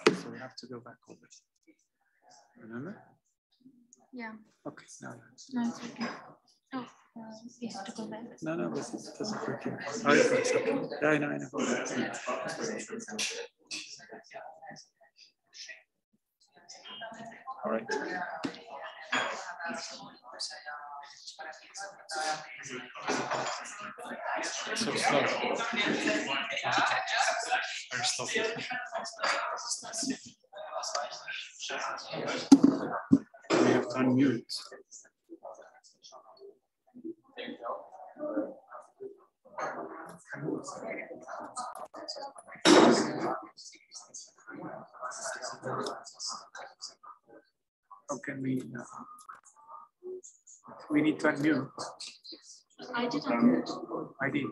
So we have to go back over. Remember? Yeah. Okay. No, no, it's okay. Oh, you have to go back. No, this doesn't work here. Oh, it's okay. Yeah, I know. All right. So slow. Very slow. We have to unmute. How can we need to unmute. I did unmute. I did.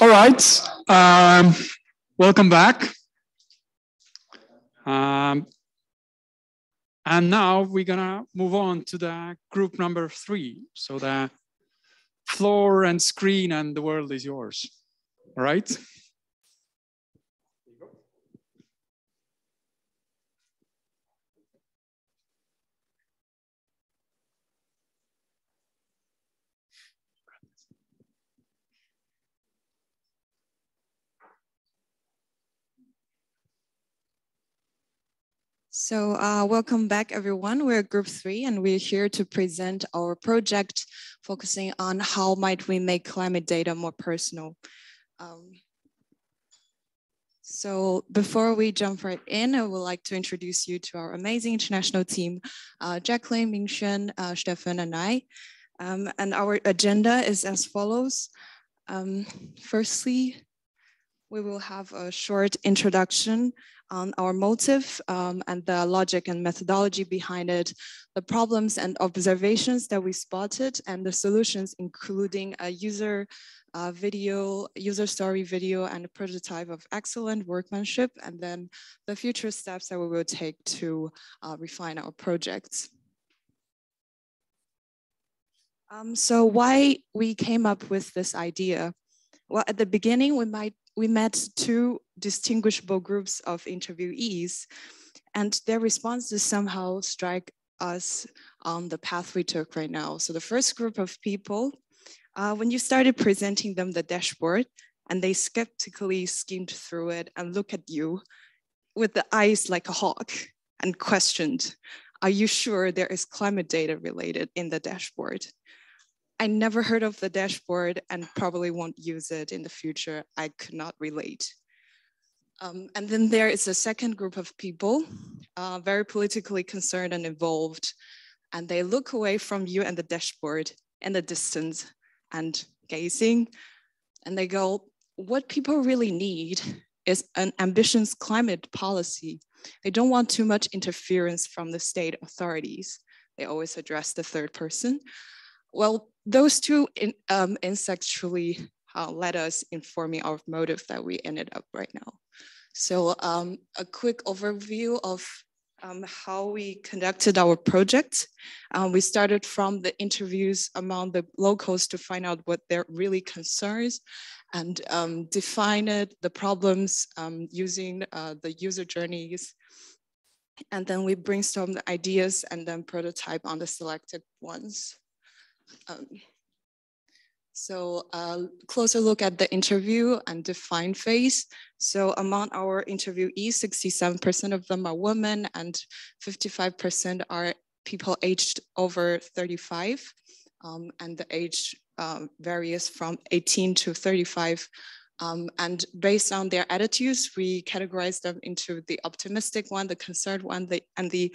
All right. Welcome back. And now we're gonna move on to the group number 3. So the floor and screen and the world is yours. All right. So welcome back, everyone. We're group 3, and we're here to present our project focusing on how might we make climate data more personal. So before we jump right in, I would like to introduce you to our amazing international team, Jacqueline, Mingxuan, Stefan, and I. And our agenda is as follows. Firstly, we will have a short introduction on our motive and the logic and methodology behind it, the problems and observations that we spotted, and the solutions, including a user story video, and a prototype of excellent workmanship, and then the future steps that we will take to refine our projects. So why we came up with this idea? Well, at the beginning, we met 2 distinguishable groups of interviewees, and their responses somehow strike us on the path we took right now. So the first group of people, when you started presenting them the dashboard, and they skeptically skimmed through it and looked at you with the eyes like a hawk and questioned, are you sure there is climate data related in the dashboard? I never heard of the dashboard and probably won't use it in the future. I could not relate. And then there is a second group of people, very politically concerned and involved, and they look away from you and the dashboard in the distance and gazing, and they go, what people really need is an ambitious climate policy. They don't want too much interference from the state authorities. They always address the third person. Well, those 2 instinctually led us informing our motive that we ended up right now. So a quick overview of how we conducted our project. We started from the interviews among the locals to find out what their really concerns, and define the problems using the user journeys. And then we brainstorm the ideas and then prototype on the selected ones. So a closer look at the interview and define phase. So among our interviewees, 67% of them are women and 55% are people aged over 35. And the age varies from 18 to 35. And based on their attitudes, we categorize them into the optimistic one, the concerned one, and the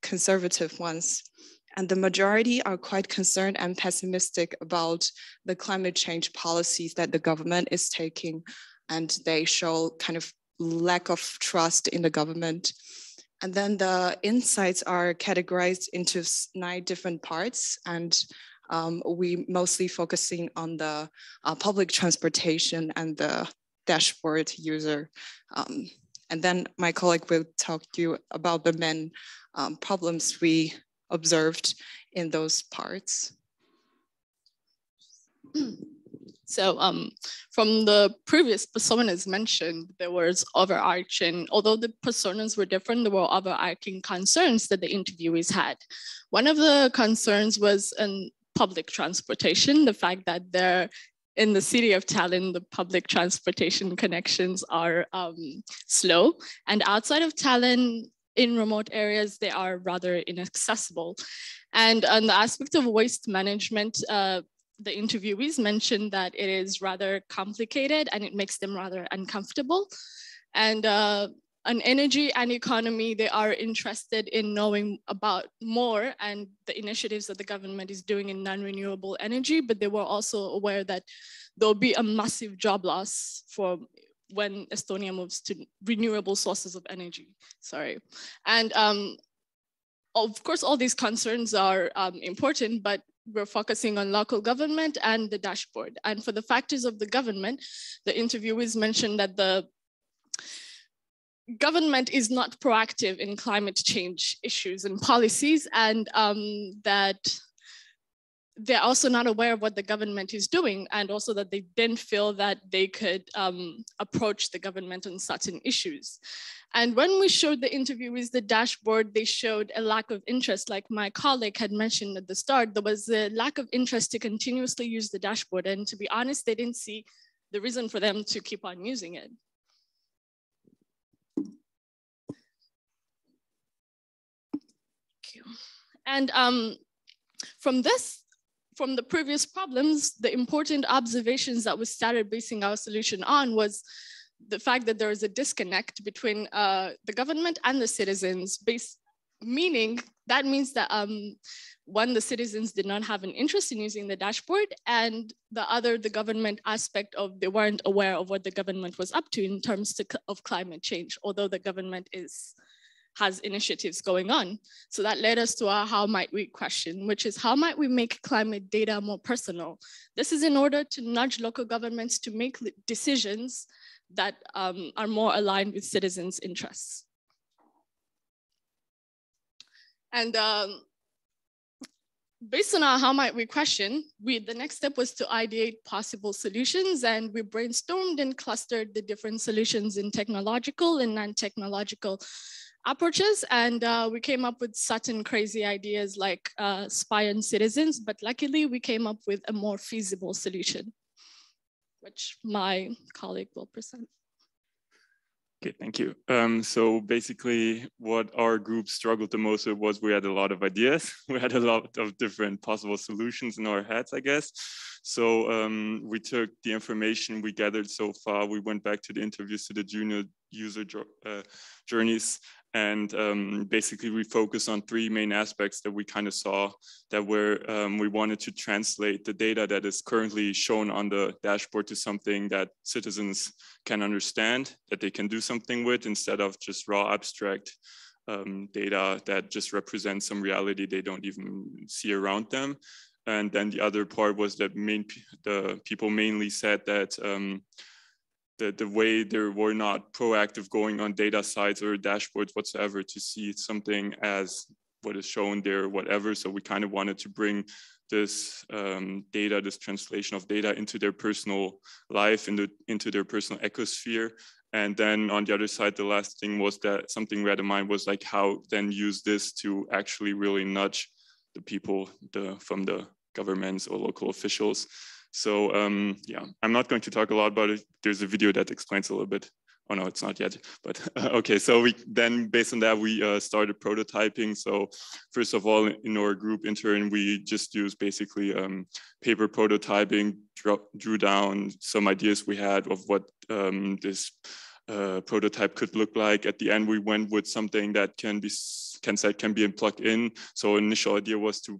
conservative ones. And the majority are quite concerned and pessimistic about the climate change policies that the government is taking. And they show kind of lack of trust in the government. And then the insights are categorized into 9 different parts, and we mostly focusing on the public transportation and the dashboard user. And then my colleague will talk to you about the main problems we observed in those parts. So from the previous personas mentioned, there was overarching, although the personas were different, there were overarching concerns that the interviewees had. One of the concerns was in public transportation, the fact that they're in the city of Tallinn, the public transportation connections are slow. And outside of Tallinn, in remote areas, they are rather inaccessible. And on the aspect of waste management, the interviewees mentioned that it is rather complicated and it makes them rather uncomfortable. And on energy and economy, they are interested in knowing about more and the initiatives that the government is doing in non-renewable energy, but they were also aware that there'll be a massive job loss for when Estonia moves to renewable sources of energy, And of course, all these concerns are important, but we're focusing on local government and the dashboard. And for the factors of the government, the interviewees mentioned that the government is not proactive in climate change issues and policies, and that they're also not aware of what the government is doing, and also that they didn't feel that they could approach the government on certain issues. And when we showed the interviewees the dashboard, they showed a lack of interest. Like my colleague had mentioned at the start, there was a lack of interest to continuously use the dashboard. And to be honest, they didn't see the reason for them to keep on using it. Thank you. And from the previous problems, the important observations that we started basing our solution on was the fact that there is a disconnect between the government and the citizens, meaning that means that one, the citizens did not have an interest in using the dashboard, and the other, the government aspect of they weren't aware of what the government was up to in terms of climate change, although the government has initiatives going on. So that led us to our how might we question, which is how might we make climate data more personal? This is in order to nudge local governments to make decisions that are more aligned with citizens' interests. And based on our how might we question, the next step was to ideate possible solutions, and we brainstormed and clustered the different solutions in technological and non-technological approaches, and we came up with certain crazy ideas like spy on citizens, but luckily we came up with a more feasible solution, which my colleague will present. Okay, thank you. So basically what our group struggled the most with was we had a lot of ideas. We had a lot of different possible solutions in our heads, I guess. So we took the information we gathered so far. We went back to the interviews to the junior user journeys. And basically we focused on 3 main aspects that we kind of saw that were, we wanted to translate the data that is currently shown on the dashboard to something that citizens can understand, that they can do something with, instead of just raw abstract data that just represents some reality they don't even see around them. And then the other part was that the people mainly said that the way they were not proactive going on data sites or dashboards whatsoever to see something as what is shown there, whatever. So we kind of wanted to bring this data, this translation of data into their personal life, into their personal ecosphere. And then on the other side, the last thing was that something we had in mind was like how then use this to actually really nudge the people from the governments or local officials. So yeah, I'm not going to talk a lot about it. There's a video that explains a little bit. Oh no, it's not yet, but okay. So we then, based on that, we started prototyping. So first of all, in our group intern, we just used basically paper prototyping, drew down some ideas we had of what this prototype could look like. At the end, we went with something that can be plugged in. So initial idea was to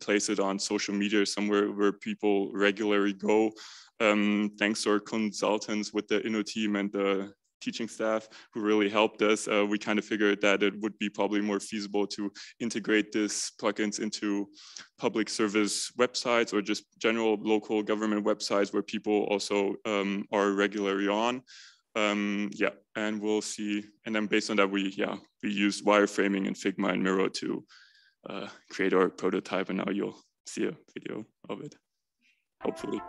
place it on social media, somewhere where people regularly go. Thanks to our consultants with the Inno team and the teaching staff who really helped us. We kind of figured that it would be probably more feasible to integrate this plugins into public service websites or just general local government websites where people also are regularly on. Yeah, and we'll see. And then based on that, we used wireframing and Figma and Miro to create our prototype, and now you'll see a video of it, hopefully.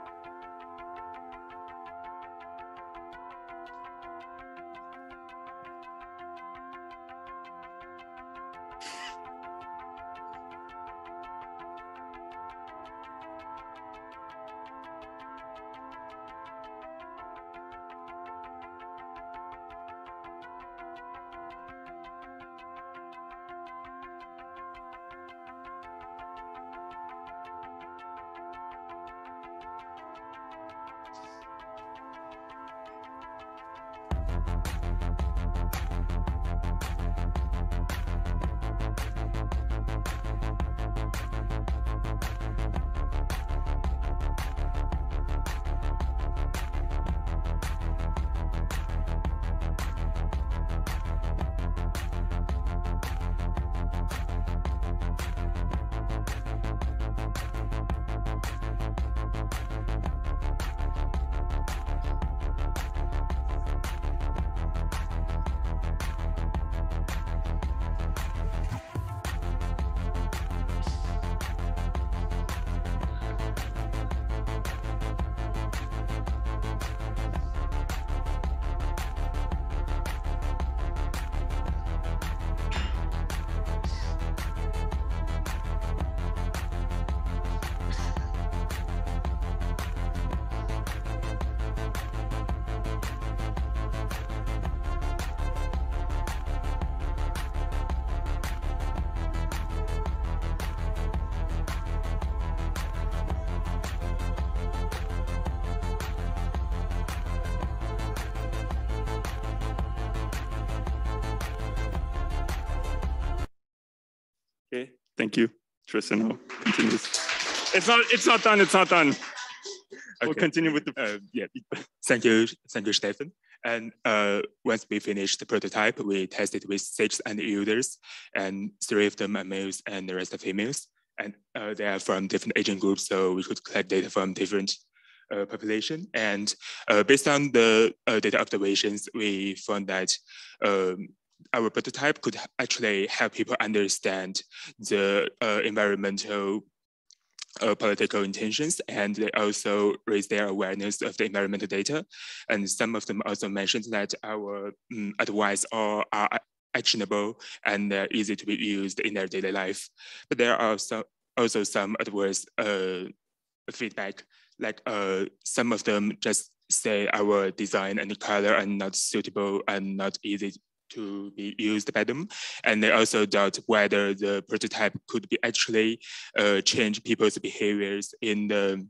Okay, thank you. Tristan now continues. It's not done. Okay. We'll continue with the yeah. Thank you, Stefan. And once we finished the prototype, we tested with 6 users, and 3 of them are males and the rest are females. And they are from different age groups, so we could collect data from different population. And based on the data observations, we found that our prototype could actually help people understand the environmental political intentions, and they also raise their awareness of the environmental data. And some of them also mentioned that our advice are actionable and easy to be used in their daily life. But there are also some adverse feedback, like some of them just say our design and color are not suitable and not easy to be used by them. And they also doubt whether the prototype could be actually change people's behaviors in the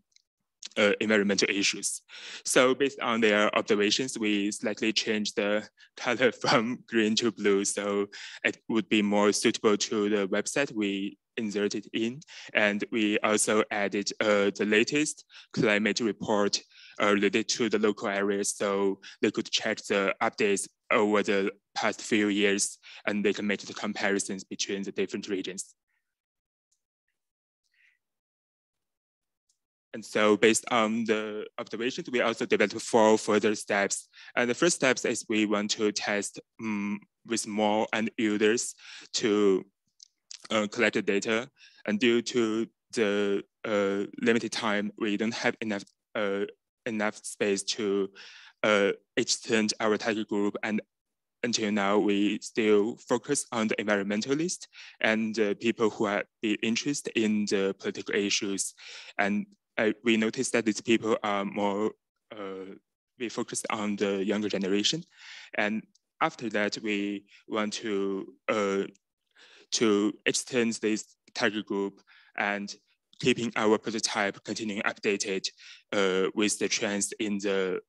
environmental issues. So based on their observations, we slightly changed the color from green to blue, so it would be more suitable to the website we inserted in. And we also added the latest climate report related to the local areas, so they could check the updates over the past few years, and they can make the comparisons between the different regions. And so based on the observations, we also developed 4 further steps. And the first step is we want to test with more end users to collect the data. And due to the limited time, we don't have enough space to extend our target group. And until now, we still focus on the environmentalists and people who are interested in the political issues. And we noticed that these people are more, we focused on the younger generation. And after that, we want to extend this target group and keeping our prototype continuing updated with the trends in the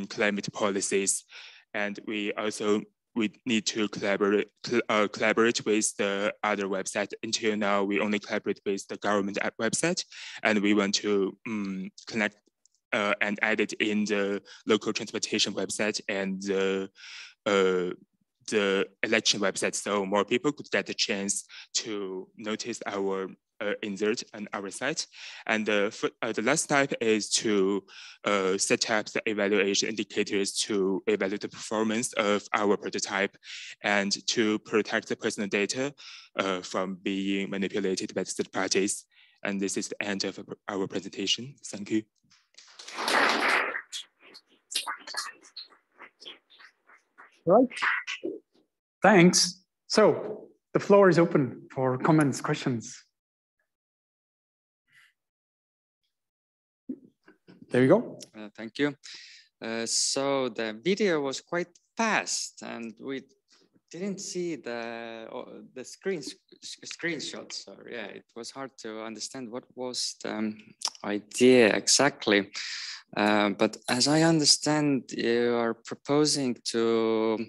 climate policies. And we need to collaborate with the other website. Until now, we only collaborate with the government website, and we want to connect and added in the local transportation website and the election website, so more people could get the chance to notice our insert on our site. And the last type is to set up the evaluation indicators to evaluate the performance of our prototype and to protect the personal data from being manipulated by third parties. And this is the end of our presentation. Thank you. Right. Thanks. So the floor is open for comments, questions. There you go. Thank you. So the video was quite fast, and we didn't see the screenshots. So yeah, it was hard to understand what was the idea exactly. But as I understand, you are proposing to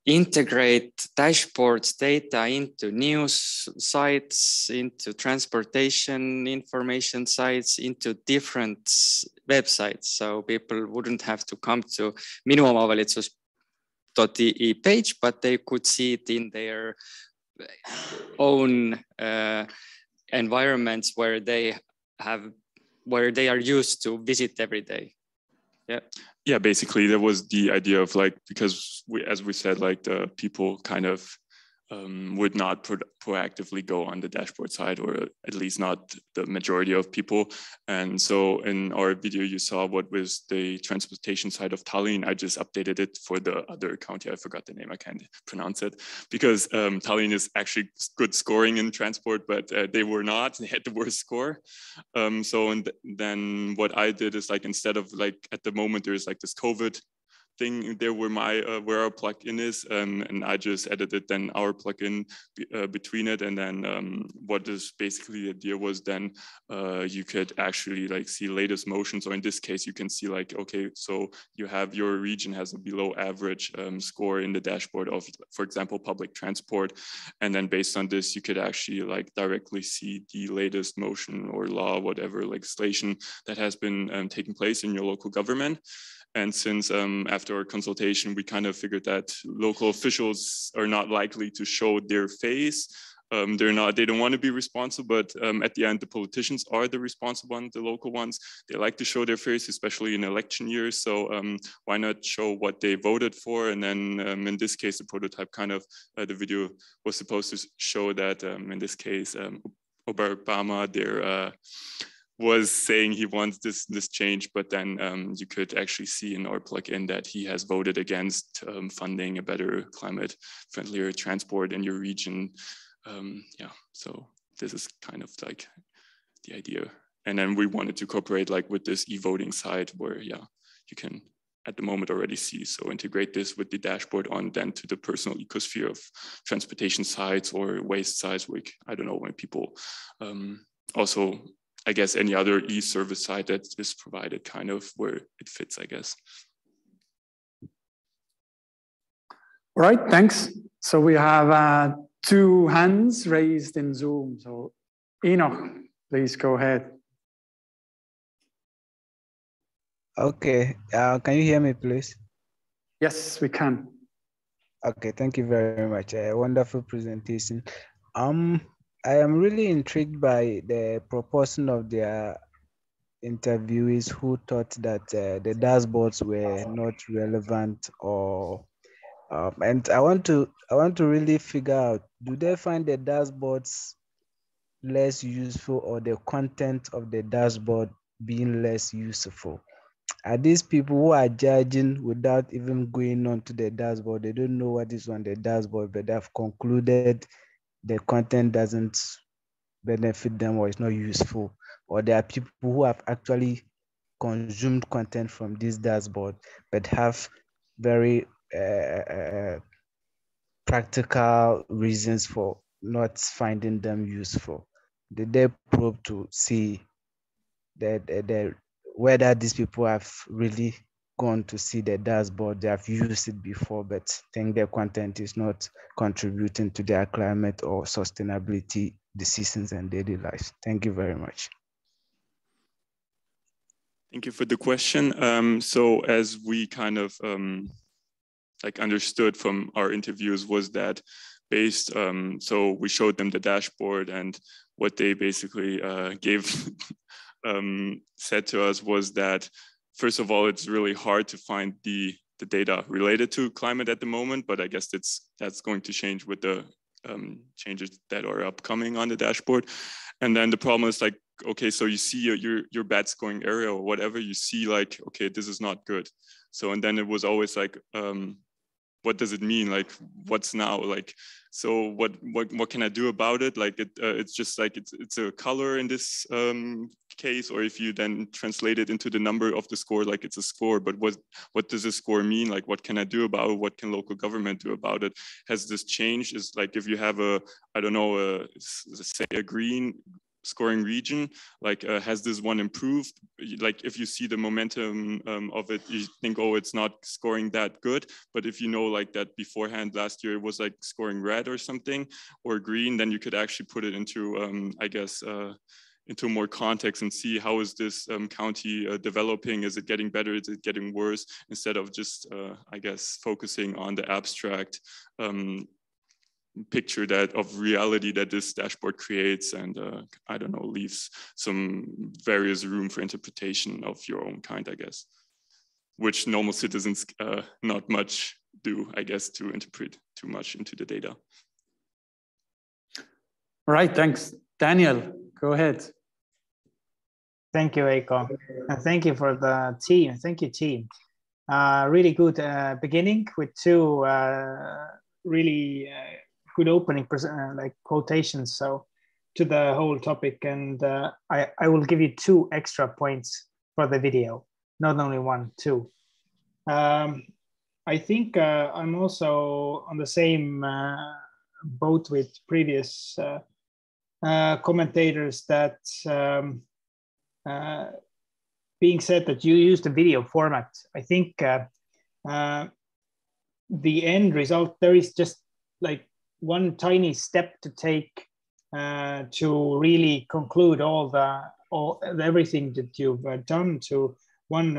integrate dashboards data into news sites, into transportation information sites, into different websites. So people wouldn't have to come to Minu omavalitsus.ee page, but they could see it in their own environments where they are used to visit every day. Yeah. Yeah, basically that was the idea of like, because as we said, like the people kind of would not proactively go on the dashboard side, or at least not the majority of people. And so in our video, you saw what was the transportation side of Tallinn. I just updated it for the other county. I forgot the name. I can't pronounce it because Tallinn is actually good scoring in transport, but they were not. They had the worst score. Then what I did is like, instead of like at the moment, there's like this COVID thing there where where our plugin is, and I just edited then our plugin between it, and then what is basically the idea was then you could actually like see latest motions, or in this case you can see like, okay, so you have your region has a below average score in the dashboard of, for example, public transport, and then based on this you could actually like directly see the latest motion or law, whatever legislation that has been taking place in your local government. And since after our consultation, we kind of figured that local officials are not likely to show their face. They don't want to be responsible, but at the end, the politicians are the responsible ones, the local ones. They like to show their face, especially in election years. So why not show what they voted for? And then in this case, the prototype kind of, the video was supposed to show that in this case, Obama, was saying he wants this change, but then you could actually see in our plugin that he has voted against funding a better climate friendlier transport in your region. Yeah, so this is kind of like the idea. And then we wanted to cooperate like with this e-voting site where, yeah, you can at the moment already see. So integrate this with the dashboard on then to the personal ecosphere of transportation sites or waste sites, like, I don't know, when people also, I guess, any other e-service site that is provided, kind of where it fits, I guess. All right, thanks. So we have 2 hands raised in Zoom. So Enoch, please go ahead. Okay, can you hear me, please? Yes, we can. Okay, thank you very much. A wonderful presentation. I am really intrigued by the proportion of their interviewees who thought that the dashboards were not relevant, or and I want to really figure out, do they find the dashboards less useful, or the content of the dashboard being less useful? Are these people who are judging without even going on to the dashboard? They don't know what is on the dashboard, but they've concluded the content doesn't benefit them or is not useful, or there are people who have actually consumed content from this dashboard but have very practical reasons for not finding them useful. Did they probe to see that whether these people have really gone to see the dashboard, they have used it before, but think their content is not contributing to their climate or sustainability decisions and daily lives? Thank you very much. Thank you for the question. So as we kind of like understood from our interviews was that based, so we showed them the dashboard, and what they basically said to us was that, first of all, it's really hard to find the data related to climate at the moment, but I guess that's going to change with the changes that are upcoming on the dashboard. And then the problem is like, okay, so you see your bad scoring area or whatever, you see like, okay, this is not good. So, and then it was always like, what does it mean? Like, what's now? Like, so what can I do about it? Like, it's just like, it's a color in this case, or if you then translate it into the number of the score, like it's a score, but what does a score mean? Like, what can I do about it? What can local government do about it? Has this changed? Is like, if you have I don't know, say a green scoring region, like has this one improved? Like if you see the momentum of it, you think, oh, it's not scoring that good. But if you know like that beforehand last year it was like scoring red or something, or green, then you could actually put it into, I guess, into more context and see how is this county developing? Is it getting better? Is it getting worse? Instead of just, I guess, focusing on the abstract picture of reality that this dashboard creates, and I don't know, leaves some various room for interpretation of your own kind, I guess, which normal citizens not much do, I guess, to interpret too much into the data. All right, thanks. Daniel, go ahead. Thank you, Veiko. And thank you for the team. Thank you, team. Really good beginning with two really good opening like quotations so to the whole topic, and I will give you 2 extra points for the video, not only 1, 2. I think I'm also on the same boat with previous commentators that being said that you use the video format, I think the end result, there is just like one tiny step to take to really conclude everything that you've done to one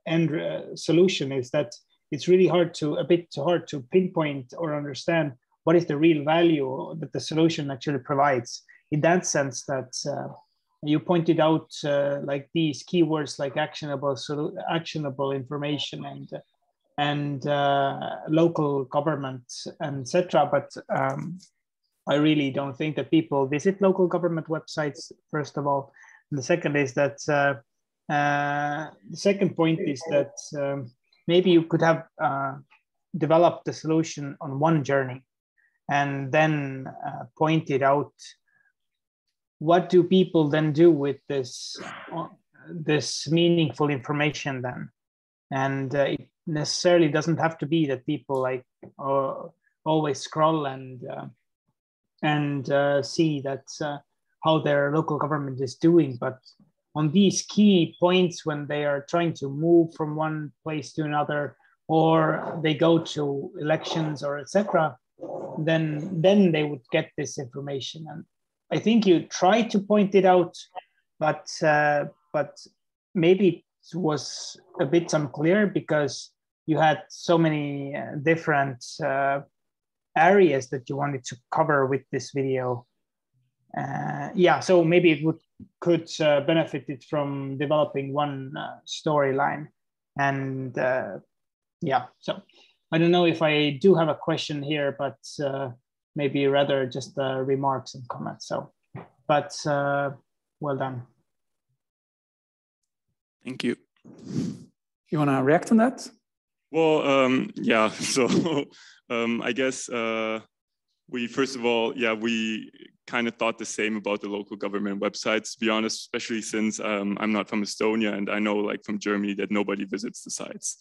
end solution, is that it's really a bit hard to pinpoint or understand what is the real value that the solution actually provides. In that sense that you pointed out like these keywords like actionable information and local government, etc. But I really don't think that people visit local government websites, first of all. And the second is that the second point is that maybe you could have developed the solution on one journey and then pointed out what do people then do with this meaningful information then. And it necessarily doesn't have to be that people like always scroll and see that how their local government is doing, but on these key points when they are trying to move from one place to another, or they go to elections or etc., then they would get this information. And I think you try to point it out, but maybe it was a bit unclear because you had so many different areas that you wanted to cover with this video. Yeah, so maybe it could benefit it from developing one storyline. And yeah, so I don't know if I do have a question here, but maybe rather just remarks and comments. So, but well done. Thank you. You want to react on that? Well, yeah, so I guess first of all, we kind of thought the same about the local government websites, to be honest, especially since I'm not from Estonia and I know like from Germany that nobody visits the sites.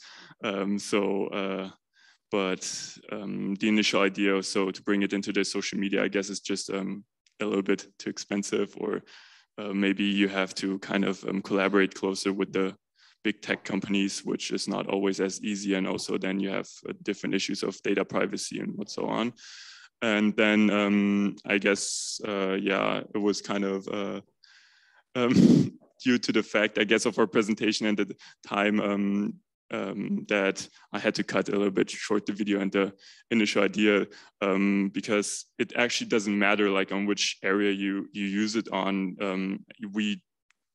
But the initial idea, so to bring it into the social media, I guess is just a little bit too expensive, or maybe you have to kind of collaborate closer with the big tech companies, which is not always as easy. And also then you have different issues of data privacy and what so on. And then I guess, yeah, it was kind of, due to the fact, I guess, of our presentation and the time that I had to cut a little bit short the video and the initial idea, because it actually doesn't matter like on which area you use it on. We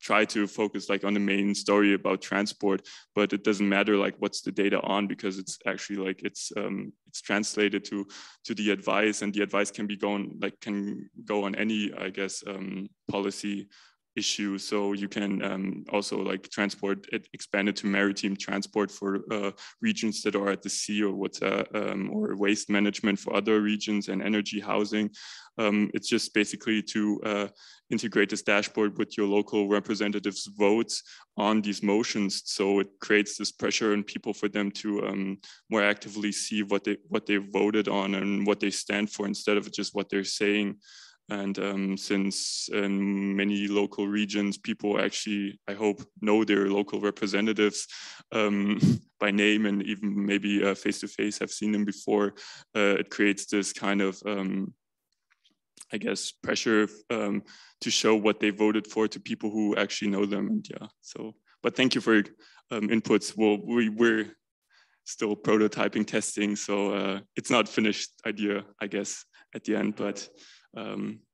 try to focus like on the main story about transport, but it doesn't matter like what's the data on, because it's actually like it's translated to the advice, and the advice can go on any, I guess, policy issue. So you can also like transport it, expand it to maritime transport for regions that are at the sea, or or waste management for other regions, and energy, housing. It's just basically to integrate this dashboard with your local representatives' votes on these motions. So it creates this pressure on people for them to more actively see what they voted on and what they stand for, instead of just what they're saying. And since in many local regions, people actually, I hope, know their local representatives by name, and even maybe face-to-face have seen them before, it creates this kind of, I guess, pressure to show what they voted for to people who actually know them. And yeah, so, but thank you for your inputs. Well, we're still prototyping, testing, so it's not finished idea, I guess, at the end, but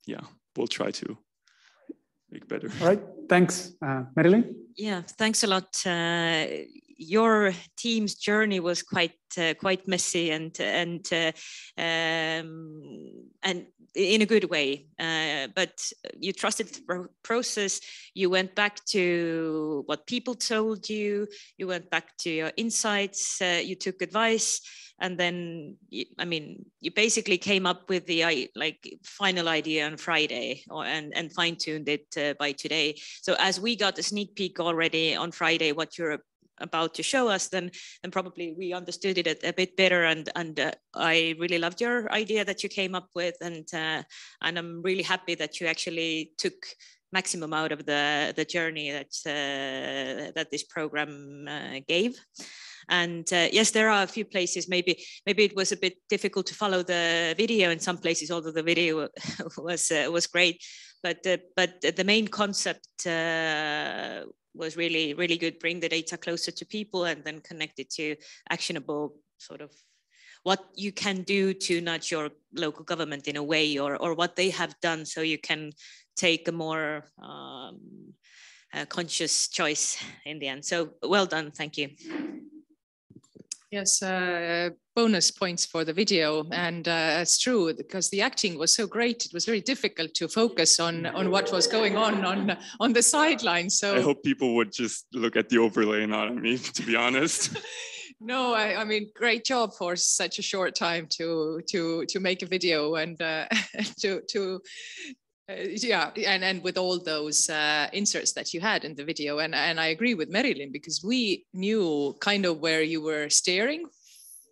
yeah, we'll try to make better. All right, thanks. Marilyn? Yeah, thanks a lot. Your team's journey was quite messy and in a good way. But you trusted the process. You went back to what people told you. You went back to your insights. You took advice. And then, you basically came up with the final idea on Friday, and fine-tuned it by today. So as we got a sneak peek already on Friday, what you're about to show us, then probably we understood it a bit better. And I really loved your idea that you came up with, and I'm really happy that you actually took maximum out of the journey that this program gave. And yes, there are a few places, maybe it was a bit difficult to follow the video in some places, although the video was great. But the main concept was really, really good. Bring the data closer to people and then connect it to actionable sort of what you can do to nudge your local government in a way, or what they have done, so you can take a more conscious choice in the end. So well done, thank you. Yes, bonus points for the video, and it's true, because the acting was so great. It was very difficult to focus on what was going on the sidelines. So I hope people would just look at the overlay, not on me, to be honest. No, I mean, great job for such a short time to make a video, and yeah, and with all those inserts that you had in the video. And I agree with Marilyn, because we knew kind of where you were steering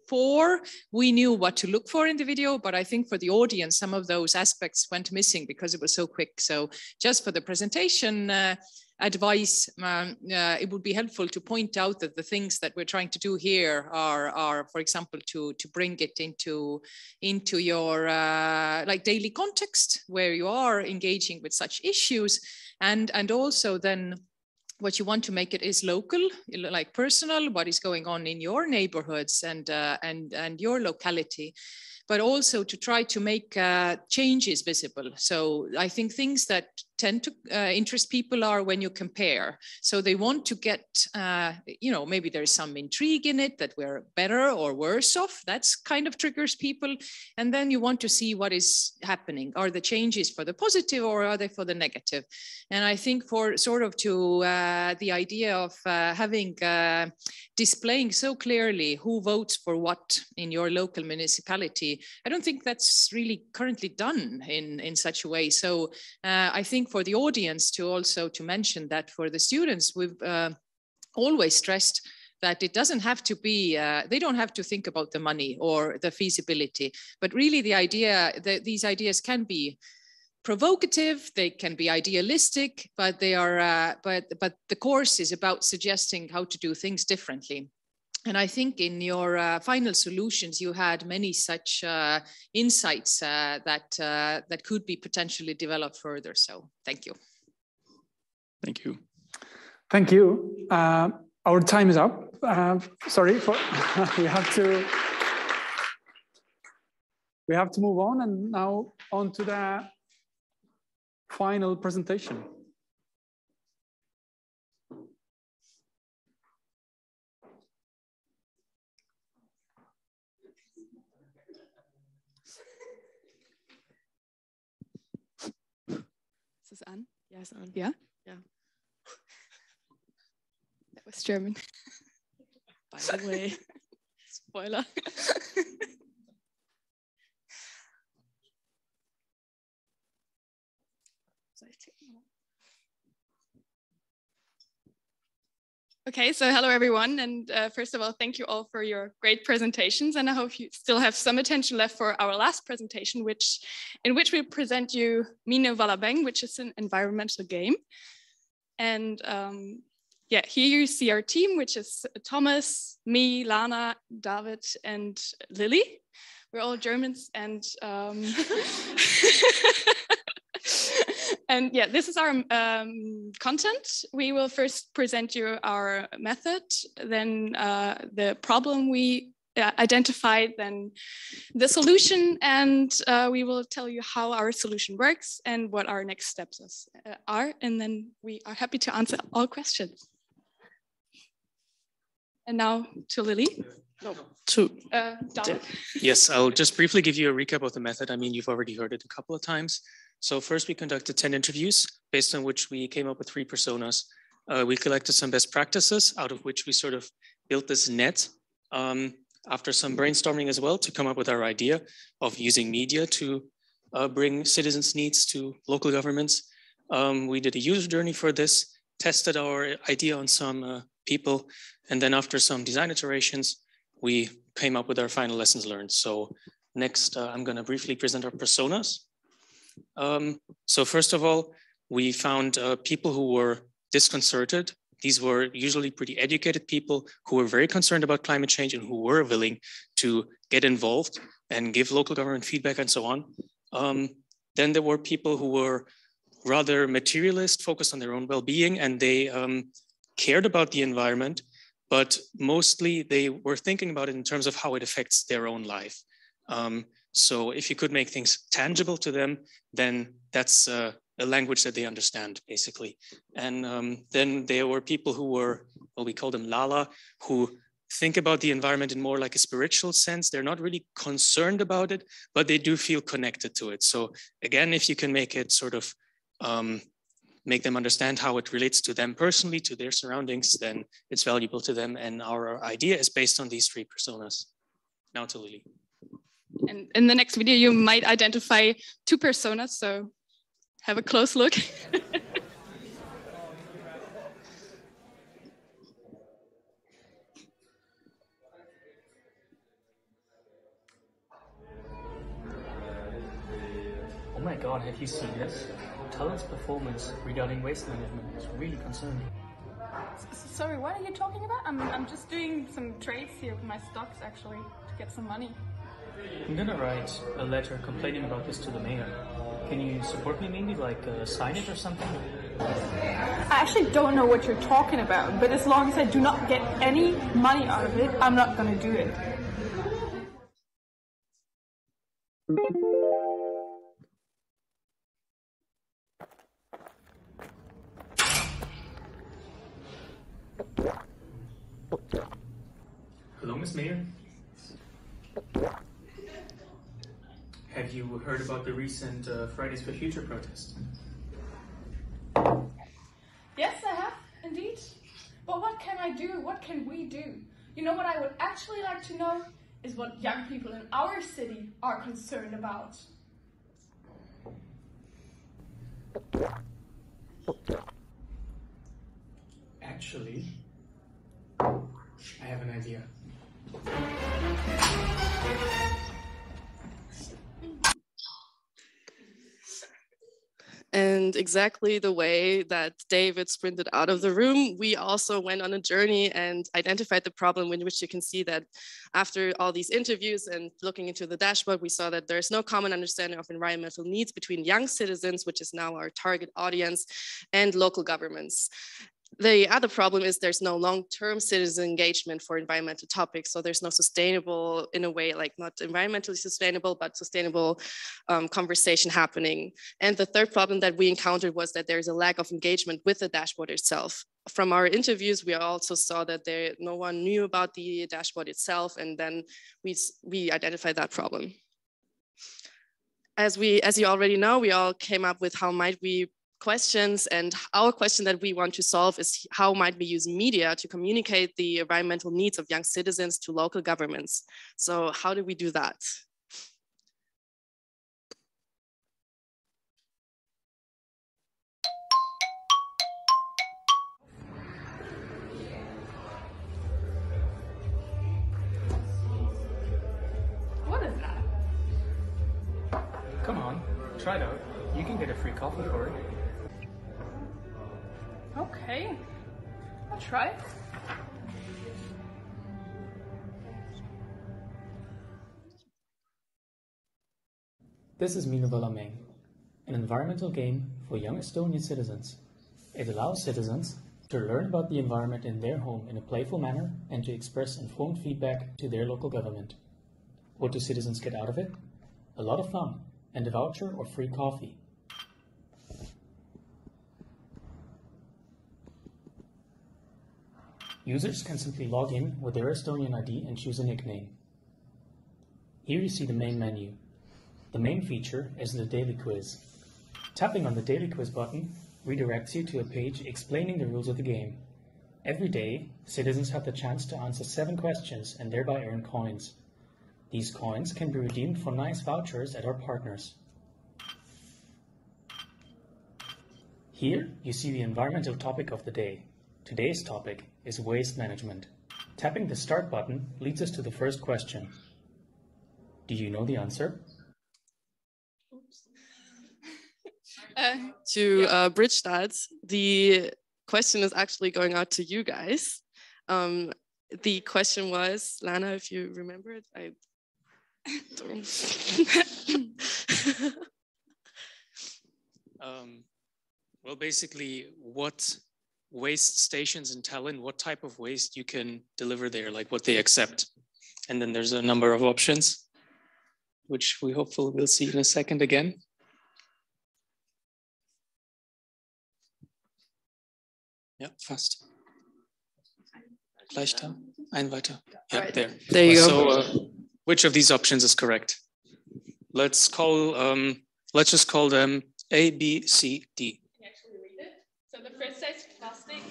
for. We knew what to look for in the video, but I think for the audience, some of those aspects went missing because it was so quick. So just for the presentation advice, it would be helpful to point out that the things that we're trying to do here are for example, to bring it into your like daily context where you are engaging with such issues, and also then what you want to make it is local, like personal, what is going on in your neighborhoods and your locality, but also to try to make changes visible. So I think things that tend to interest people are when you compare. So they want to get, maybe there's some intrigue in it that we're better or worse off. That's kind of triggers people. And then you want to see what is happening. Are the changes for the positive or are they for the negative? And I think for sort of to the idea of displaying so clearly who votes for what in your local municipality, I don't think that's really currently done in such a way. So I think for the audience to mention that for the students, we've always stressed that it doesn't have to be, they don't have to think about the money or the feasibility, but really the idea that these ideas can be provocative, they can be idealistic, but they are, but the course is about suggesting how to do things differently. And I think in your final solutions, you had many such insights that could be potentially developed further. So thank you. Thank you. Thank you. Our time is up. Sorry, for we have to move on, and now on to the final presentation. Is this on? Yeah, it's on. Yeah? Yeah. That was German. By the way, spoiler. Okay, so hello everyone, and first of all, thank you all for your great presentations, and I hope you still have some attention left for our last presentation, in which we present you Mine Wallabeng, which is an environmental game. And yeah, here you see our team, which is Thomas, me, Lana, David, and Lily. We're all Germans, and and yeah, this is our content. We will first present you our method, then the problem we identified, then the solution, and we will tell you how our solution works and what our next steps are, and then we are happy to answer all questions. And now to Lily. No, to David. Yes, I'll just briefly give you a recap of the method. I mean, you've already heard it a couple of times. So first we conducted 10 interviews, based on which we came up with 3 personas. We collected some best practices, out of which we sort of built this net after some brainstorming as well to come up with our idea of using media to bring citizens' needs to local governments. We did a user journey for this, tested our idea on some people, and then after some design iterations, we came up with our final lessons learned. So next, I'm going to briefly present our personas. So first of all, we found people who were disconcerted. These were usually pretty educated people who were very concerned about climate change and who were willing to get involved and give local government feedback and so on. Then there were people who were rather materialist, focused on their own well-being, and they cared about the environment, but mostly they were thinking about it in terms of how it affects their own life. So if you could make things tangible to them, then that's a language that they understand, basically. And then there were people who were, well, we call them Lala, who think about the environment in more like a spiritual sense. They're not really concerned about it, but they do feel connected to it. So again, if you can make it sort of, make them understand how it relates to them personally, to their surroundings, then it's valuable to them. And our idea is based on these 3 personas. Now to Lily. And in the next video, you might identify 2 personas, so have a close look. Oh my God, have you seen this? Talent's performance regarding waste management is really concerning. Sorry, what are you talking about? I'm just doing some trades here with my stocks, actually, to get some money. I'm gonna write a letter complaining about this to the mayor. Can you support me, maybe, like sign it or something? I actually don't know what you're talking about, but as long as I do not get any money out of it, I'm not gonna do it. Hello, Miss Mayor. Have you heard about the recent Fridays for Future protest? Yes, I have, indeed. But what can I do? What can we do? You know what I would actually like to know is what young people in our city are concerned about. Actually, I have an idea. And exactly the way that David sprinted out of the room, we also went on a journey and identified the problem, in which you can see that after all these interviews and looking into the dashboard, we saw that there's no common understanding of environmental needs between young citizens, which is now our target audience, and local governments. The other problem is there's no long-term citizen engagement for environmental topics. So there's no sustainable, in a way, like not environmentally sustainable, but sustainable conversation happening. And the third problem that we encountered was that there's a lack of engagement with the dashboard itself. From our interviews, we also saw that no one knew about the dashboard itself, and then we identified that problem. As you already know, we all came up with how might we questions, and our question that we want to solve is how might we use media to communicate the environmental needs of young citizens to local governments. So how do we do that? What is that? Come on, try it out. You can get a free coffee for it. Okay, I'll try it. This is Veiko Lember, an environmental game for young Estonian citizens. It allows citizens to learn about the environment in their home in a playful manner and to express informed feedback to their local government. What do citizens get out of it? A lot of fun and a voucher or free coffee. Users can simply log in with their Estonian ID and choose a nickname. Here you see the main menu. The main feature is the daily quiz. Tapping on the daily quiz button redirects you to a page explaining the rules of the game. Every day, citizens have the chance to answer 7 questions and thereby earn coins. These coins can be redeemed for nice vouchers at our partners. Here you see the environmental topic of the day. Today's topic is waste management. Tapping the start button leads us to the first question. Do you know the answer? To bridge that, the question is actually going out to you guys. The question was, Lana, if you remember it, I don't. Well, basically, what waste stations in Tallinn, what type of waste you can deliver there, like what they accept. And then there's a number of options, which we hopefully will see in a second again. Yeah, fast. Gleich da, ein weiter. Yeah, Right. there. There you go. So, which of these options is correct? Let's just call them A, B, C, D. Can you actually read it? So the first says plastic,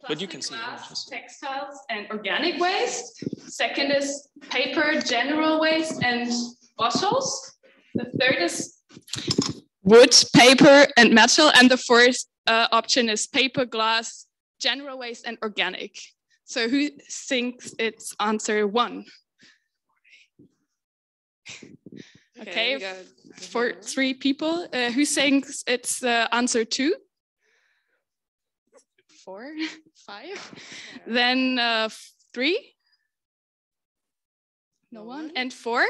But you can see glass, textiles, and organic waste. Second is paper, general waste, and bottles. The third is wood, paper, and metal. And the fourth option is paper, glass, general waste, and organic. So who thinks it's answer 1? Okay, for 3 people. Who thinks it's answer 2? 4, 5. Then 3. No one. And 4.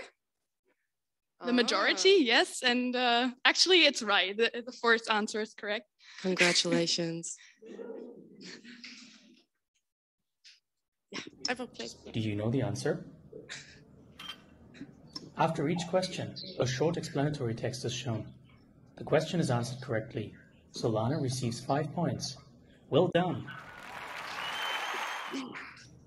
The majority, yes. And actually, it's right. The fourth answer is correct. Congratulations. Do you know the answer? After each question, a short explanatory text is shown. The question is answered correctly, so Lana receives 5 points. Well done.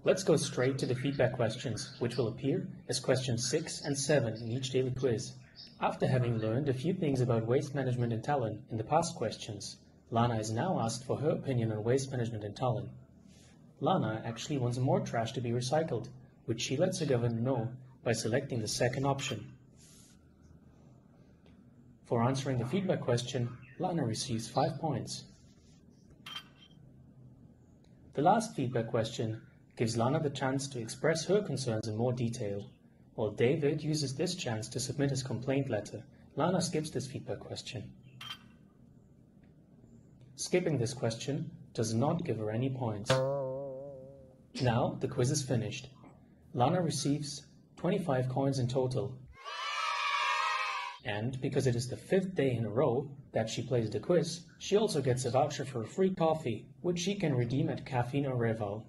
Let's go straight to the feedback questions, which will appear as questions 6 and 7 in each daily quiz. After having learned a few things about waste management in Tallinn in the past questions, Lana is now asked for her opinion on waste management in Tallinn. Lana actually wants more trash to be recycled, which she lets her governor know by selecting the second option. For answering the feedback question, Lana receives 5 points. The last feedback question gives Lana the chance to express her concerns in more detail. While David uses this chance to submit his complaint letter, Lana skips this feedback question. Skipping this question does not give her any points. Now the quiz is finished. Lana receives 25 coins in total. And because it is the 5th day in a row that she plays the quiz, she also gets a voucher for free coffee, which she can redeem at Caffeino Reval.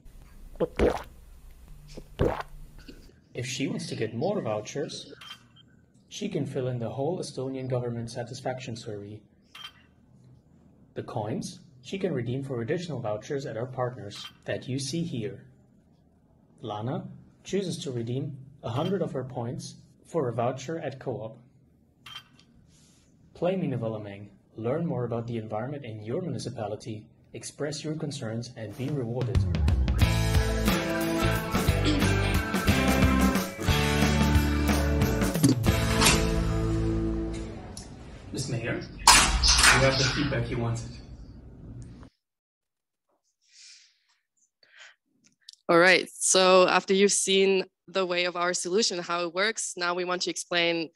If she wants to get more vouchers, she can fill in the whole Estonian government satisfaction survey. The coins she can redeem for additional vouchers at our partners that you see here. Lana chooses to redeem 100 of her points for a voucher at Co-op. Play municipality. Learn more about the environment in your municipality, express your concerns, and be rewarded. Ms. Mayor, you have the feedback you wanted. All right, so after you've seen the way of our solution, how it works, now we want to explain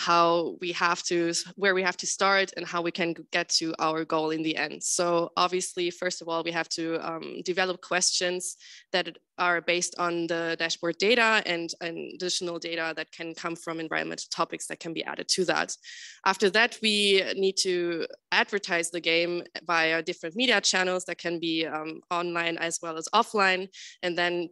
where we have to start and how we can get to our goal in the end. So obviously, first of all, we have to develop questions that are based on the dashboard data and additional data that can come from environmental topics that can be added to that. After that, we need to advertise the game via different media channels that can be online as well as offline, and then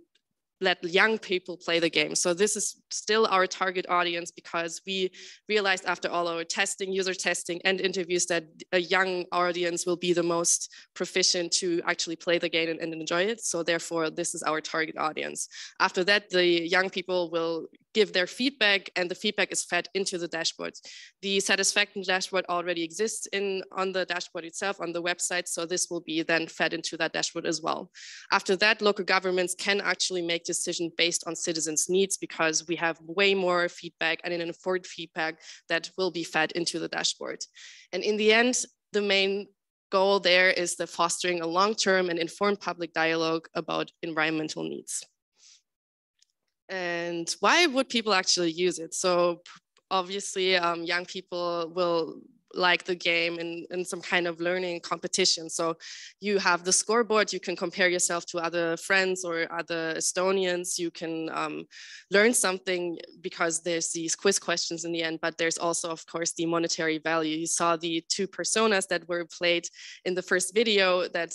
let young people play the game. So this is still our target audience because we realized after all our testing, user testing and interviews that a young audience will be the most proficient to actually play the game and enjoy it. So therefore, this is our target audience. After that, the young people will give their feedback and the feedback is fed into the dashboards. The satisfaction dashboard already exists on the dashboard itself, on the website. So this will be then fed into that dashboard as well. After that, local governments can actually make decisions based on citizens' needs because we have way more feedback and an informed feedback that will be fed into the dashboard. And in the end, the main goal there is the fostering a long-term and informed public dialogue about environmental needs. And why would people actually use it? So obviously young people will like the game in some kind of learning competition. So you have the scoreboard, you can compare yourself to other friends or other Estonians, you can learn something because there's these quiz questions in the end, but there's also of course the monetary value. You saw the 2 personas that were played in the first video that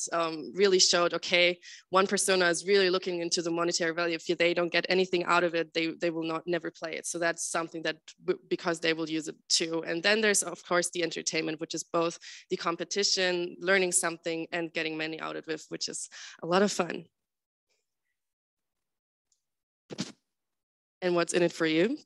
really showed, okay, one persona is really looking into the monetary value. If they don't get anything out of it, they will never play it. So that's something that, because they will use it too. And then there's of course the entertainment, which is both the competition, learning something and getting money out of it, which is a lot of fun. And what's in it for you?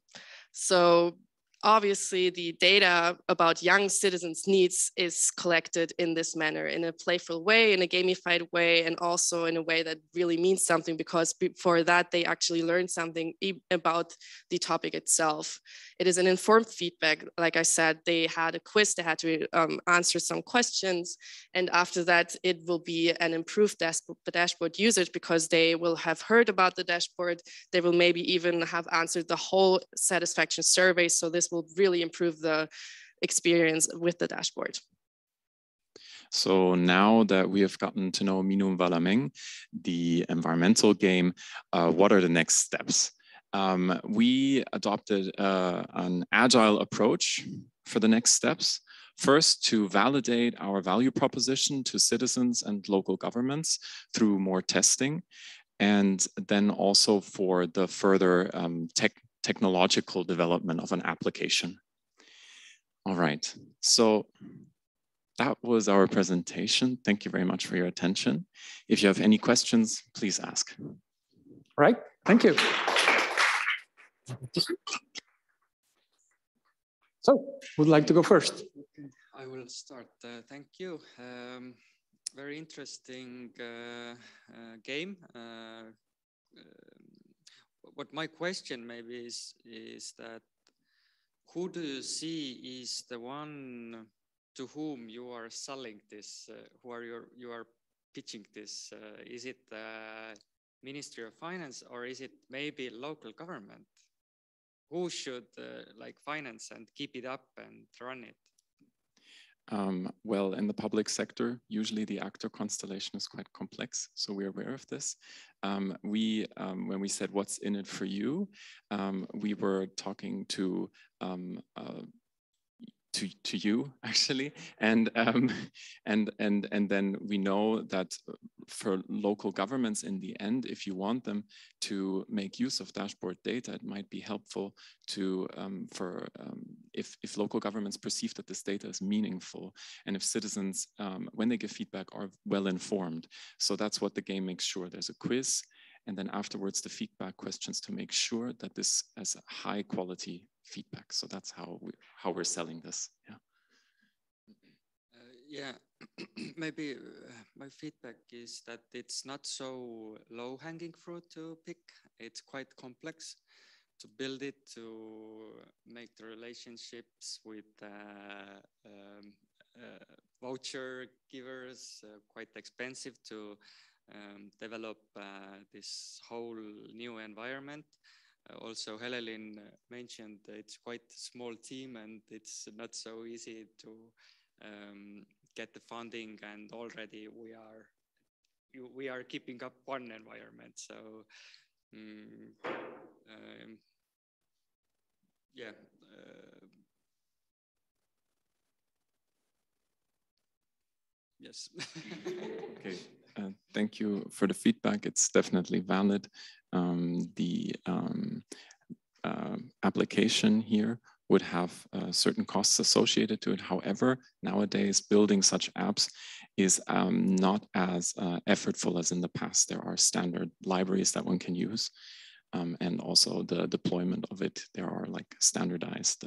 So obviously the data about young citizens' needs is collected in this manner, in a playful way, in a gamified way, and also in a way that really means something, because before that they actually learn something about the topic itself. It is an informed feedback. Like I said, they had a quiz, they had to answer some questions, and after that it will be an improved dashboard usage because they will have heard about the dashboard. They will maybe even have answered the whole satisfaction survey. So this will really improve the experience with the dashboard. So now that we have gotten to know Minun the environmental game, what are the next steps? We adopted an agile approach for the next steps. First, to validate our value proposition to citizens and local governments through more testing, and then also for the further technological development of an application. All right, so that was our presentation. Thank you very much for your attention. If you have any questions, please ask. All right, thank you. So, who'd like to go first? I will start. Thank you. Very interesting game. What my question maybe is that who do you see is the one to whom you are selling this? Who are you are pitching this? Is it the Ministry of Finance or is it maybe local government? Who should like finance and keep it up and run it? Well, in the public sector, usually the actor constellation is quite complex, so we're aware of this. When we said what's in it for you, we were talking to to you actually, and then we know that for local governments in the end, if you want them to make use of dashboard data, it might be helpful to if local governments perceive that this data is meaningful, and if citizens when they give feedback are well informed. So that's what the game makes sure. There's a quiz, and then afterwards the feedback questions to make sure that this has high quality feedback. So that's how we're selling this. Yeah, maybe my feedback is that it's not so low-hanging fruit to pick. It's quite complex to build it, to make the relationships with voucher givers quite expensive to develop this whole new environment. Also, Helelin mentioned it's quite a small team and it's not so easy to get the funding, and already we are keeping up one environment. So yeah. Yes. Okay. Thank you for the feedback. It's definitely valid. The application here would have certain costs associated to it. However, nowadays building such apps is not as effortful as in the past. There are standard libraries that one can use. And also the deployment of it, there are like standardized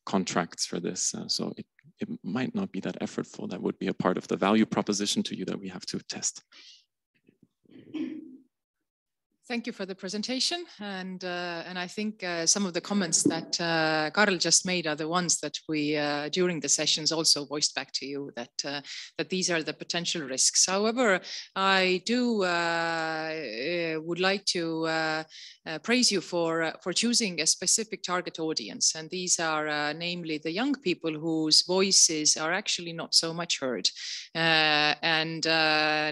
contracts for this. So it might not be that effortful. That would be a part of the value proposition to you that we have to test. Thank you for the presentation, and I think some of the comments that Karl just made are the ones that we during the sessions also voiced back to you, that that these are the potential risks. However, I do would like to praise you for choosing a specific target audience, and these are namely the young people whose voices are actually not so much heard, and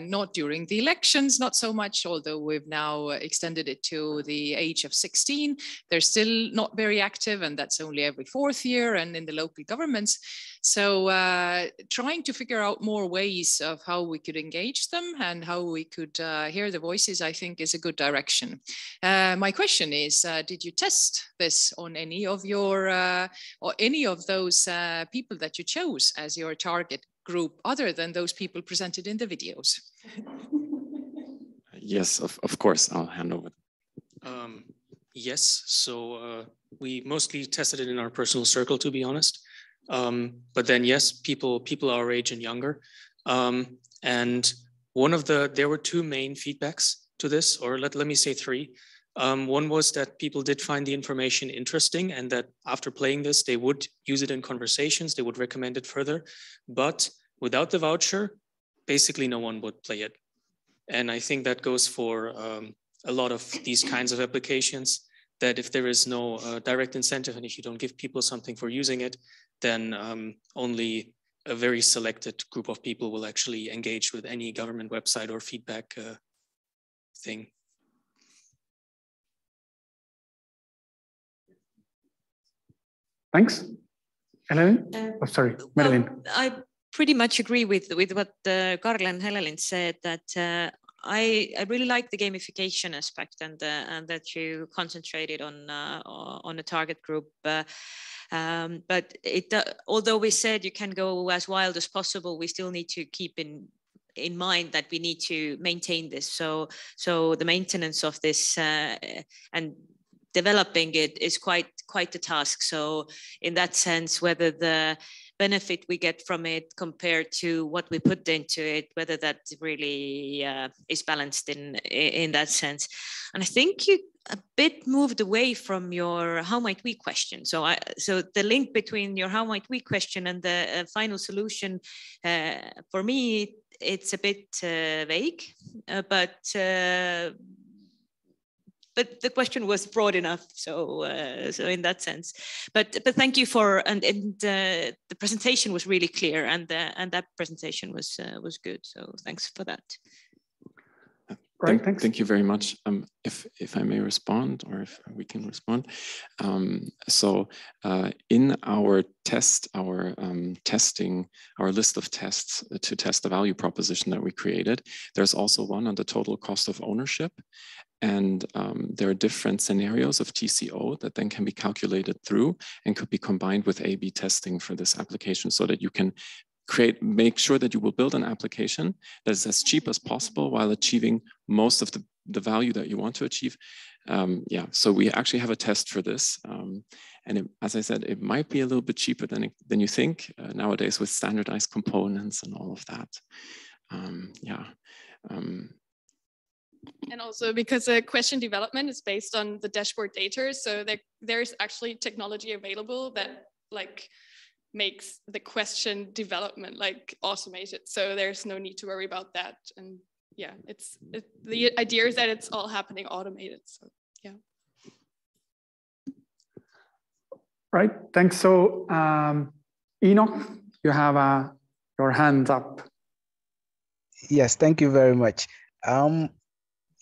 not during the elections, not so much, although we've now extended it to the age of 16. They're still not very active, and that's only every 4th year, and in the local governments. So trying to figure out more ways of how we could engage them and how we could hear the voices, I think is a good direction. My question is, did you test this on any of your or any of those people that you chose as your target group, other than those people presented in the videos? Yes, of course, I'll hand over. Yes, so we mostly tested it in our personal circle, to be honest. But then, yes, people our age and younger. And there were 2 main feedbacks to this, or let me say 3. One was that people did find the information interesting, and that after playing this, they would use it in conversations, they would recommend it further. But without the voucher, basically no one would play it. And I think that goes for a lot of these kinds of applications, that if there is no direct incentive and if you don't give people something for using it, then only a very selected group of people will actually engage with any government website or feedback thing. Thanks. Helelin? Oh, sorry, Marilyn. Well, I pretty much agree with what Karl and Helelin said, that I really like the gamification aspect, and that you concentrated on a target group. But although we said you can go as wild as possible, we still need to keep in mind that we need to maintain this. So the maintenance of this and developing it is quite a task. So in that sense, whether the benefit we get from it compared to what we put into it, whether that really is balanced in that sense. And I think you a bit moved away from your how might we question. So the link between your how might we question and the final solution, for me, it's a bit vague, but the question was broad enough, so in that sense. But thank you for and the presentation was really clear, and that presentation was good. So thanks for that. Right, thanks. Thank you very much. If I may respond, or if we can respond. In our test, testing, our list of tests to test the value proposition that we created, there's also one on the total cost of ownership. And there are different scenarios of TCO that then can be calculated through and could be combined with A/B testing for this application, so that you can make sure that you will build an application that is as cheap as possible while achieving most of the value that you want to achieve. Yeah, so we actually have a test for this. And as I said, it might be a little bit cheaper than you think nowadays with standardized components and all of that. Yeah. And also because question development is based on the dashboard data, so there's actually technology available that makes the question development automated. So there's no need to worry about that. And yeah, the idea is that it's all happening automated. So yeah. Right, thanks. So Enoch, you have your hand up. Yes, thank you very much.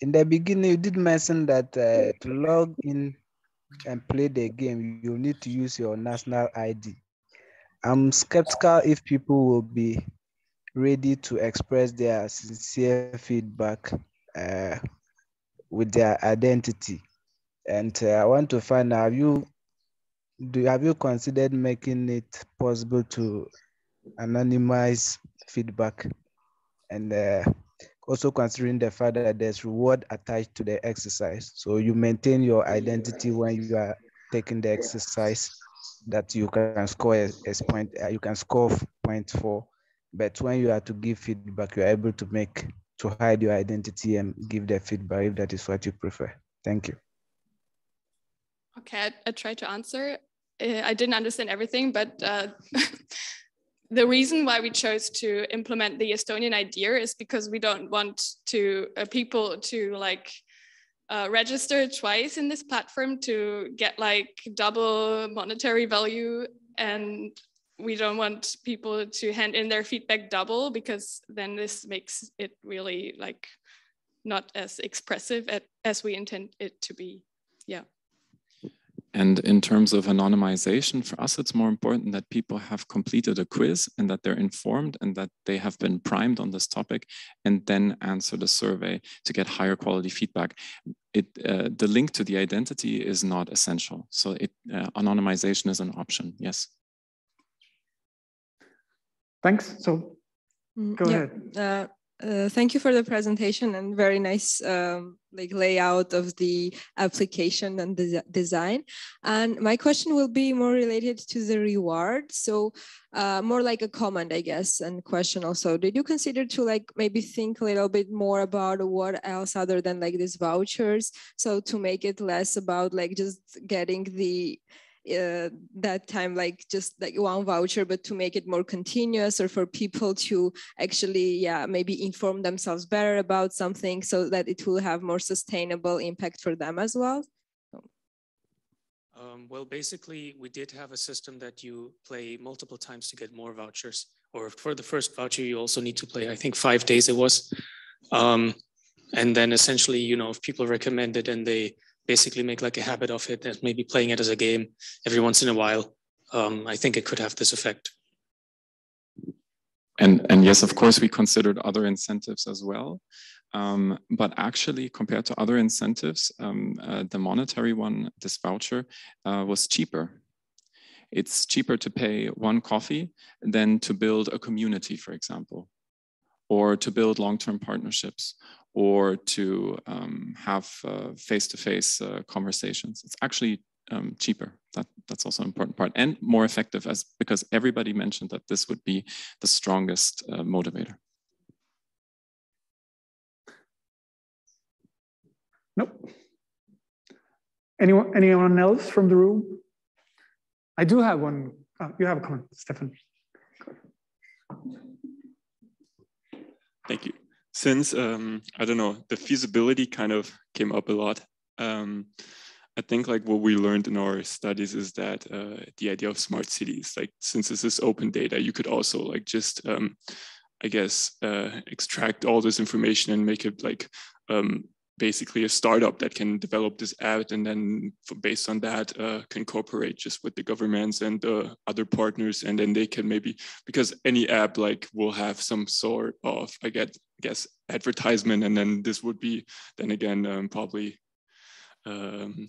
In the beginning, you did mention that to log in and play the game, you need to use your national ID. I'm skeptical if people will be ready to express their sincere feedback with their identity. And I want to find out, have you considered making it possible to anonymize feedback? And also considering the fact that there's reward attached to the exercise. So you maintain your identity when you are taking the exercise, that you can score you can score points for, but when you are to give feedback, you're able to hide your identity and give the feedback if that is what you prefer. Thank you. Okay, I tried to answer. I didn't understand everything, but the reason why we chose to implement the Estonian idea is because we don't want people to register twice in this platform to get double monetary value, and we don't want people to hand in their feedback double, because then this makes it really not as expressive as we intend it to be. Yeah. And in terms of anonymization, for us, it's more important that people have completed a quiz and that they're informed and that they have been primed on this topic, and then answer the survey to get higher quality feedback. The link to the identity is not essential. So anonymization is an option, yes. Thanks. So go ahead. Thank you for the presentation, and very nice layout of the application and the design. And my question will be more related to the reward. So more like a comment, I guess, and question also. Did you consider to maybe think a little bit more about what else other than these vouchers? So to make it less about just getting the that time just one voucher, but to make it more continuous, or for people to actually maybe inform themselves better about something, so that it will have more sustainable impact for them as well? Well, basically, we did have a system that you play multiple times to get more vouchers, or for the first voucher you also need to play, I think 5 days it was, and then essentially, if people recommend it and they basically make a habit of it, and maybe playing it as a game every once in a while, I think it could have this effect. And yes, of course, we considered other incentives as well. But actually, compared to other incentives, the monetary one, this voucher, was cheaper. It's cheaper to pay one coffee than to build a community, for example, or to build long-term partnerships, or to have face-to-face conversations. It's actually cheaper. That's also an important part, and more effective, because everybody mentioned that this would be the strongest motivator. Nope. Anyone else from the room? I do have one. You have a comment, Stefan. Thank you. Since, I don't know, the feasibility kind of came up a lot. I think what we learned in our studies is that the idea of smart cities, since this is open data, you could also just, I guess, extract all this information and make it basically a startup that can develop this app, and then based on that can cooperate just with the governments and other partners, and then they can maybe, because any app like will have some sort of, I guess advertisement, and then this would be then again probably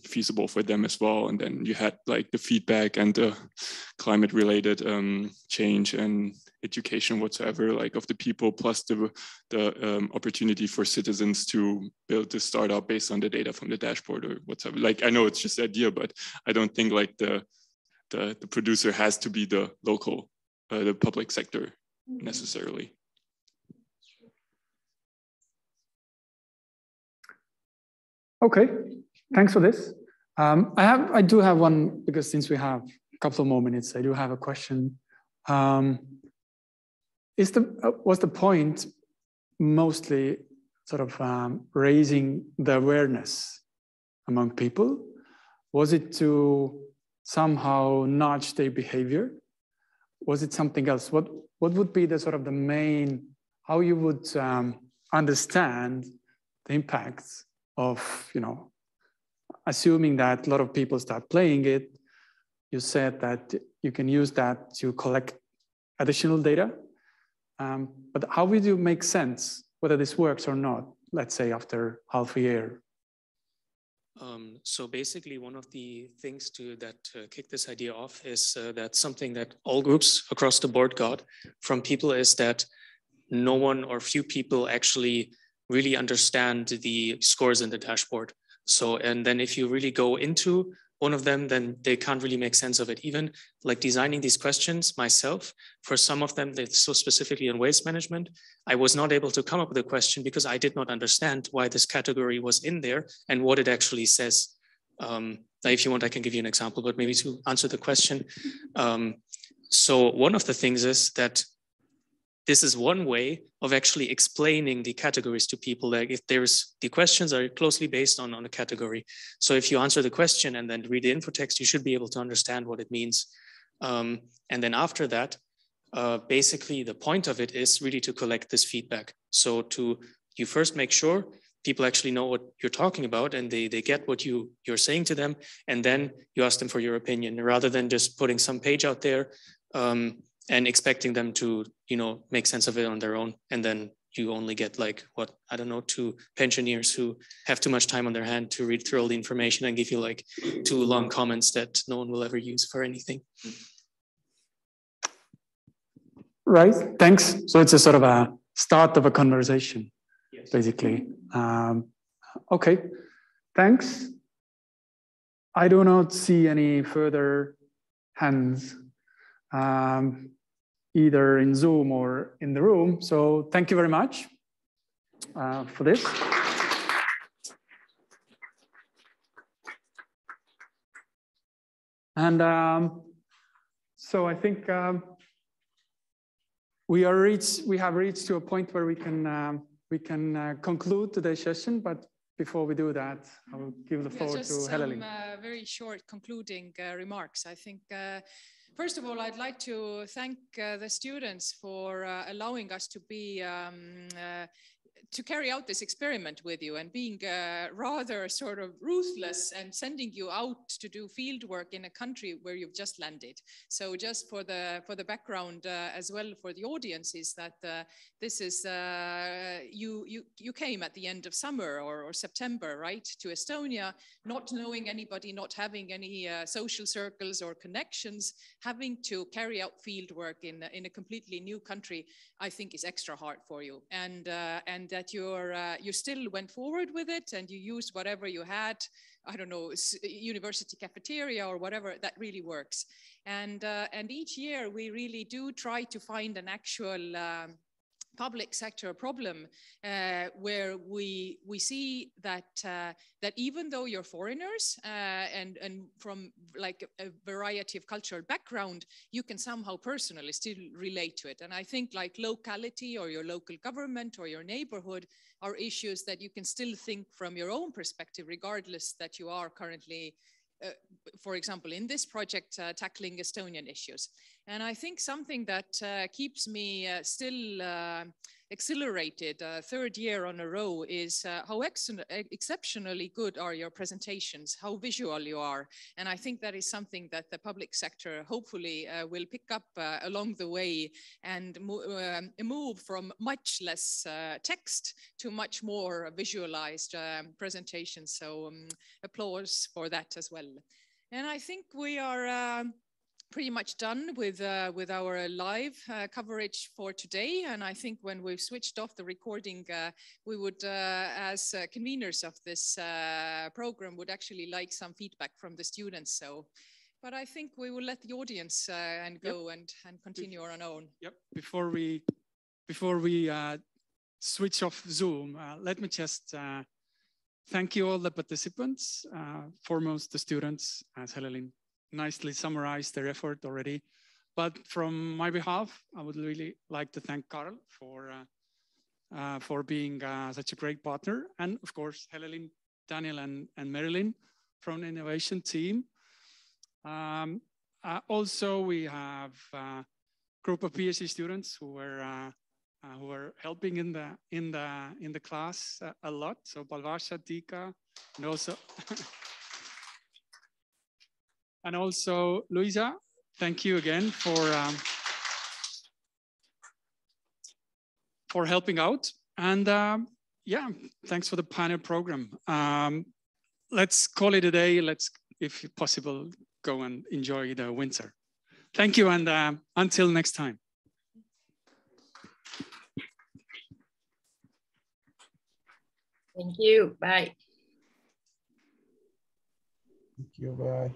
feasible for them as well. And then you had like the feedback and the climate related change and education whatsoever, like of the people, plus the opportunity for citizens to build this startup based on the data from the dashboard or whatever. Like, I know it's just the idea, but I don't think like the producer has to be the local, the public sector necessarily. Okay, thanks for this. I do have one, because since we have a couple of more minutes, I do have a question. Was the point mostly sort of raising the awareness among people? Was it to somehow nudge their behavior? Was it something else? What would be the sort of the main, how you would understand the impacts of, you know, assuming that a lot of people start playing it? You said that you can use that to collect additional data. But how would you make sense whether this works or not, let's say after half a year? So basically, one of the things that kick this idea off is that something that all groups across the board got from people is that no one or few people actually really understand the scores in the dashboard. So, and then if you really go into one of them, then they can't really make sense of it. Even like designing these questions myself, for some of them, so specifically in waste management, I was not able to come up with a question because I did not understand why this category was in there and what it actually says. If you want, I can give you an example, but maybe to answer the question. So one of the things is that this is one way of actually explaining the categories to people. Like if the questions are closely based on a category. So if you answer the question and then read the info text, you should be able to understand what it means. And then after that, basically the point of it is really to collect this feedback. So you first make sure people actually know what you're talking about and they get what you're saying to them. And then you ask them for your opinion rather than just putting some page out there and expecting them to, you know, make sense of it on their own. And then you only get like, what, I don't know, 2 pensioners who have too much time on their hand to read through all the information and give you like 2 long comments that no one will ever use for anything. Right, thanks. So it's a sort of a start of a conversation, yes, basically. Okay, thanks. I do not see any further hands, either in Zoom or in the room. So thank you very much for this. And so I think we have reached to a point where we can conclude today's session. But before we do that, I will give the floor to Helen. Very short concluding remarks. I think, first of all, I'd like to thank the students for allowing us to be to carry out this experiment with you and being rather sort of ruthless and sending you out to do field work in a country where you've just landed. So just for the background as well for the audience is that this is you came at the end of summer or September, right, to Estonia, not knowing anybody, not having any social circles or connections, having to carry out field work in a completely new country, I think is extra hard for you. And that you still went forward with it and you used whatever you had, I don't know, university cafeteria or whatever, that really works. And each year we really do try to find an actual public sector problem where we see that that even though you're foreigners and from like a variety of cultural background, you can somehow personally still relate to it. And I think like locality or your local government or your neighborhood are issues that you can still think from your own perspective, regardless that you are currently for example, in this project, tackling Estonian issues. And I think something that keeps me still exhilarated third year on a row is how exceptionally good are your presentations, how visual you are. And I think that is something that the public sector hopefully will pick up along the way and move from much less text to much more visualized presentations. So applause for that as well. And I think we are pretty much done with our live coverage for today. And I think when we've switched off the recording, we would, as conveners of this program, would actually like some feedback from the students. So, but I think we will let the audience and go and continue on our own. Yep. Before we switch off Zoom, let me just thank you all the participants, foremost the students, as Helen nicely summarized their effort already. But from my behalf, I would really like to thank Carl for being such a great partner. And of course, Helen, Daniel, and Marilyn from the innovation team. Also, we have a group of PhD students who were helping in the class a lot. So Balvasha, Tika, and also and also Luisa. Thank you again for helping out. And yeah, thanks for the pioneer program. Let's call it a day. Let's, if possible, go and enjoy the winter. Thank you, and until next time. Thank you. Bye. Thank you. Bye.